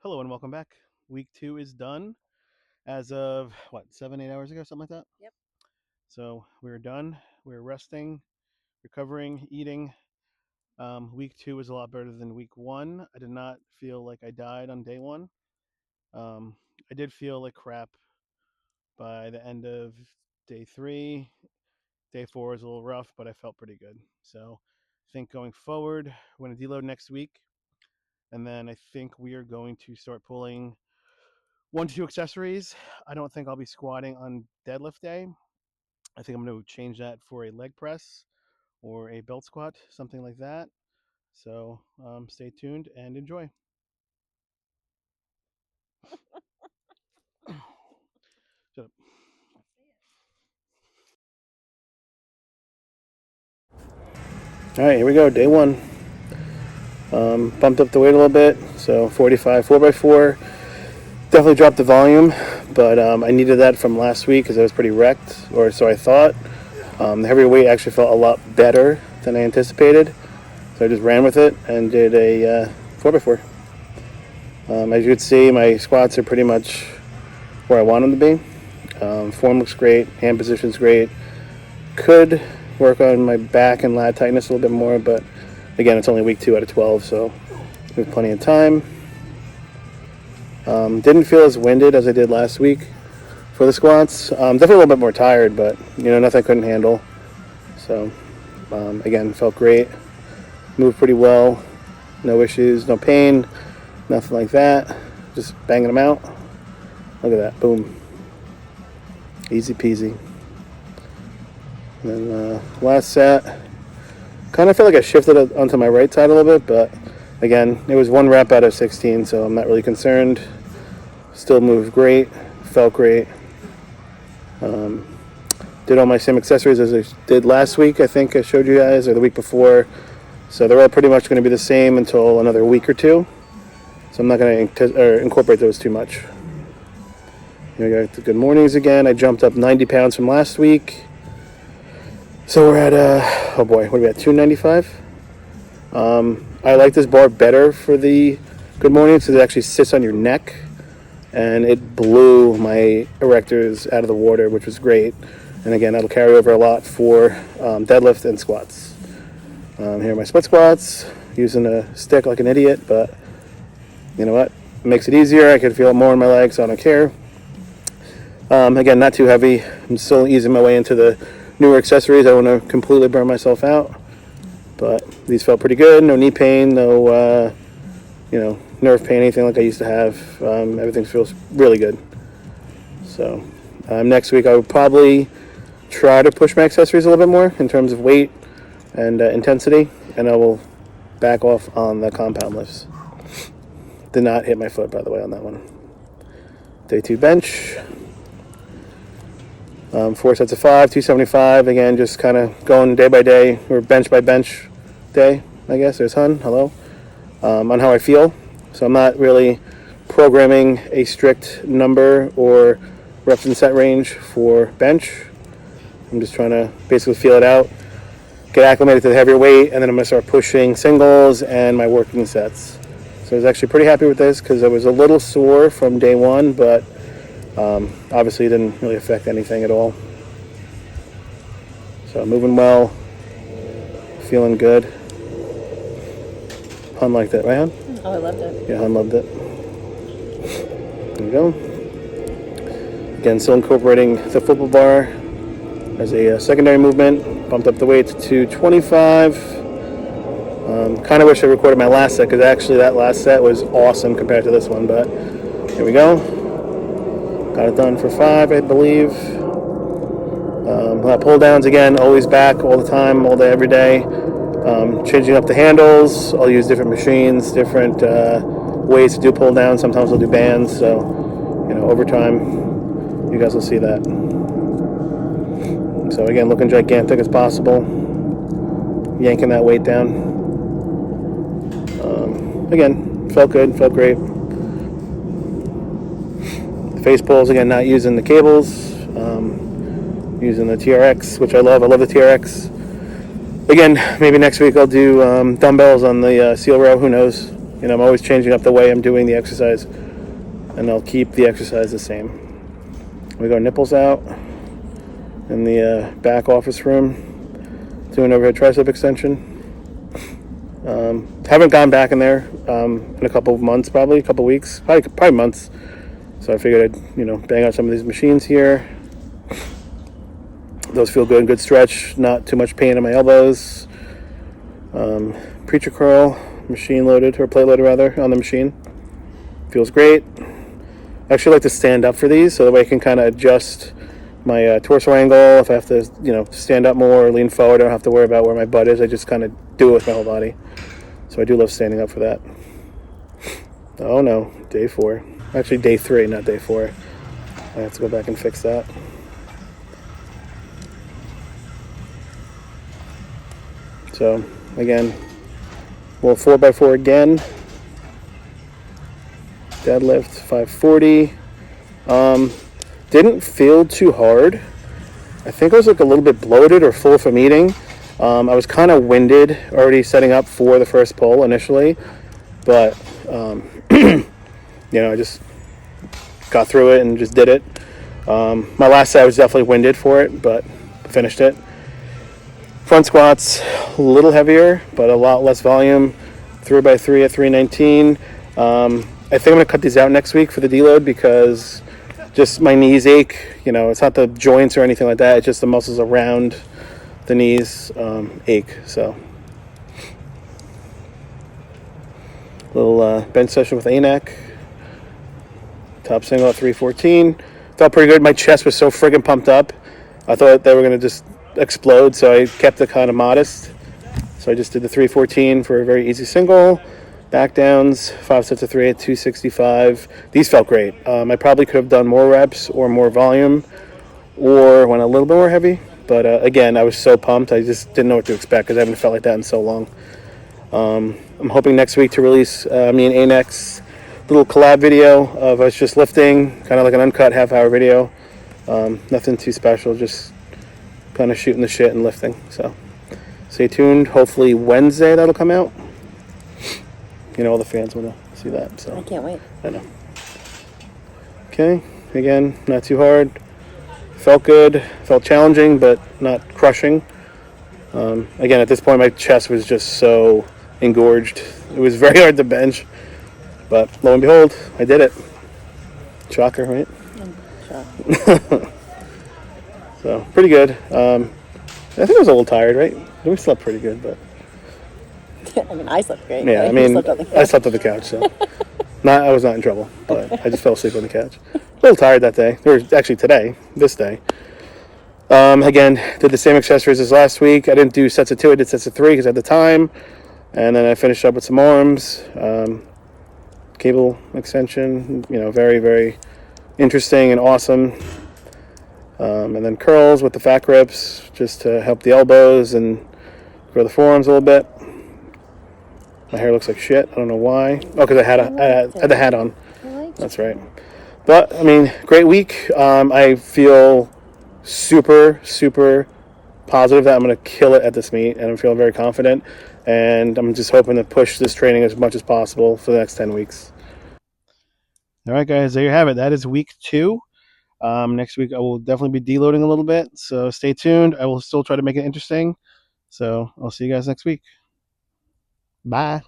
Hello and welcome back. Week 2 is done as of what, 7, 8 hours ago, something like that. Yep. So we're done. We're resting, recovering, eating. Week 2 was a lot better than week 1. I did not feel like I died on day 1. Um, I did feel like crap by the end of day 3. Day 4 was a little rough, but I felt pretty good. So I think going forward, we're going to deload next week. And then I think we are going to start pulling 1 to 2 accessories. I don't think I'll be squatting on deadlift day. I think I'm going to change that for a leg press or a belt squat, something like that. So stay tuned and enjoy. Shut up. All right, here we go. Day 1. Bumped up the weight a little bit, so 45 4x4. Definitely dropped the volume, but I needed that from last week because I was pretty wrecked, or so I thought. The heavier weight actually felt a lot better than I anticipated, so I just ran with it and did a 4x4. As you can see, my squats are pretty much where I want them to be. Form looks great, hand position's great. Could work on my back and lat tightness a little bit more, but again, it's only week 2 out of 12, so there's plenty of time. Didn't feel as winded as I did last week for the squats. Definitely a little bit more tired, but nothing I couldn't handle. So again, felt great. Moved pretty well. No issues, no pain, nothing like that. Just banging them out. Look at that, boom. Easy peasy. And then last set, kind of feel like I shifted it onto my right side a little bit, but again, it was 1 rep out of 16, so I'm not really concerned. Still moved great, felt great. Did all my same accessories as I did last week, I think I showed you guys, or the week before. So they're all pretty much going to be the same until another week or 2. So I'm not going to incorporate those too much. Here we got the good mornings again. I jumped up 90 pounds from last week. So we're at, oh boy, what are we at, 295? I like this bar better for the good mornings because it actually sits on your neck. And it blew my erectors out of the water, which was great. And again, that'll carry over a lot for deadlift and squats. Here are my split squats, using a stick like an idiot, but you know what? It makes it easier. I can feel it more in my legs, so I don't care. Again, not too heavy. I'm still easing my way into the newer accessories. I don't want to completely burn myself out, but these felt pretty good. No knee pain, no nerve pain, anything like I used to have. Everything feels really good. So next week I would probably try to push my accessories a little bit more in terms of weight and intensity, and I will back off on the compound lifts. Did not hit my foot, by the way, on that one. Day 2 bench. 4 sets of 5, 275. Again, just kind of going day by day, or bench by bench day, I guess. There's Hun, hello. On how I feel. So I'm not really programming a strict number or reps and set range for bench. I'm just trying to basically feel it out, get acclimated to the heavier weight, and then I'm going to start pushing singles and my working sets. So I was actually pretty happy with this because I was a little sore from day 1, but obviously it didn't really affect anything at all. So moving well, feeling good. Hun liked it, right, Hun? Oh, I loved it. Yeah, Hun loved it. There we go. Again, still incorporating the football bar as a secondary movement. Bumped up the weight to 225. Kind of wish I recorded my last set because actually that last set was awesome compared to this one, but here we go. Got it done for 5, I believe. Pull downs again, always back all the time, all day, every day. Changing up the handles. I'll use different machines, different ways to do pull downs. Sometimes I'll do bands. So, over time, you guys will see that. So again, looking gigantic as possible. Yanking that weight down. Again, felt good, felt great. The face pulls, again, not using the cables. Using the TRX, which I love. I love the TRX. Again, maybe next week I'll do dumbbells on the seal row. Who knows? You know, I'm always changing up the way I'm doing the exercise, and I'll keep the exercise the same. We go nipples out in the back office room, doing overhead tricep extension. Haven't gone back in there in a couple of months, probably a couple of weeks, probably months. So I figured I'd bang out some of these machines here. Those feel good, good stretch, not too much pain in my elbows. Preacher curl, machine loaded, or plate loaded rather, on the machine. Feels great. I actually like to stand up for these so that way I can kind of adjust my torso angle. If I have to, stand up more or lean forward, I don't have to worry about where my butt is. I just kind of do it with my whole body. So I do love standing up for that. Oh no, day 4. Actually day 3, not day 4. I have to go back and fix that. So again, we'll 4x4 again. Deadlift 540. Didn't feel too hard. I think I was like a little bit bloated or full from eating. I was kind of winded already setting up for the first pull initially, but I just got through it and just did it. My last set I was definitely winded for it, but finished it. Front squats a little heavier, but a lot less volume. 3x3 at 319. I think I'm gonna cut these out next week for the deload because just my knees ache. It's not the joints or anything like that. It's just the muscles around the knees ache. So, little bench session with ANAC. Top single at 314. Felt pretty good. My chest was so friggin' pumped up. I thought they were gonna just explode, so I kept it kind of modest. So I just did the 314 for a very easy single. Back downs, 5 sets of 3 at 265. These felt great. I probably could have done more reps or more volume or went a little bit more heavy. But again, I was so pumped. I just didn't know what to expect because I haven't felt like that in so long. I'm hoping next week to release me and ANAC's little collab video of us just lifting, kind of like an uncut half-hour video. Nothing too special, just kind of shooting the shit and lifting. So stay tuned. Hopefully Wednesday that'll come out. All the fans want to see that. So I can't wait. I know. Okay, again, not too hard. Felt good. Felt challenging, but not crushing. Again, at this point, my chest was just so engorged. It was very hard to bench. But lo and behold, I did it. Shocker, right? Sure. So, pretty good. I think I was a little tired, right? We slept pretty good, but... I mean, I slept great. Yeah, I slept on the couch, so... I was not in trouble, but I just fell asleep on the couch. A little tired that day. Or actually this day. Again, did the same accessories as last week. I didn't do sets of 2, I did sets of 3 because I had the time. And then I finished up with some arms. Cable extension, very, very interesting and awesome. And then curls with the fat grips just to help the elbows and grow the forearms a little bit. My hair looks like shit. I don't know why. Oh, because I had the hat on. That's right. But, great week. I feel super, super positive that I'm going to kill it at this meet, and I'm feeling very confident. And I'm just hoping to push this training as much as possible for the next 10 weeks. All right, guys, there you have it. That is week 2. Next week, I will definitely be deloading a little bit, so stay tuned. I will still try to make it interesting. So I'll see you guys next week. Bye.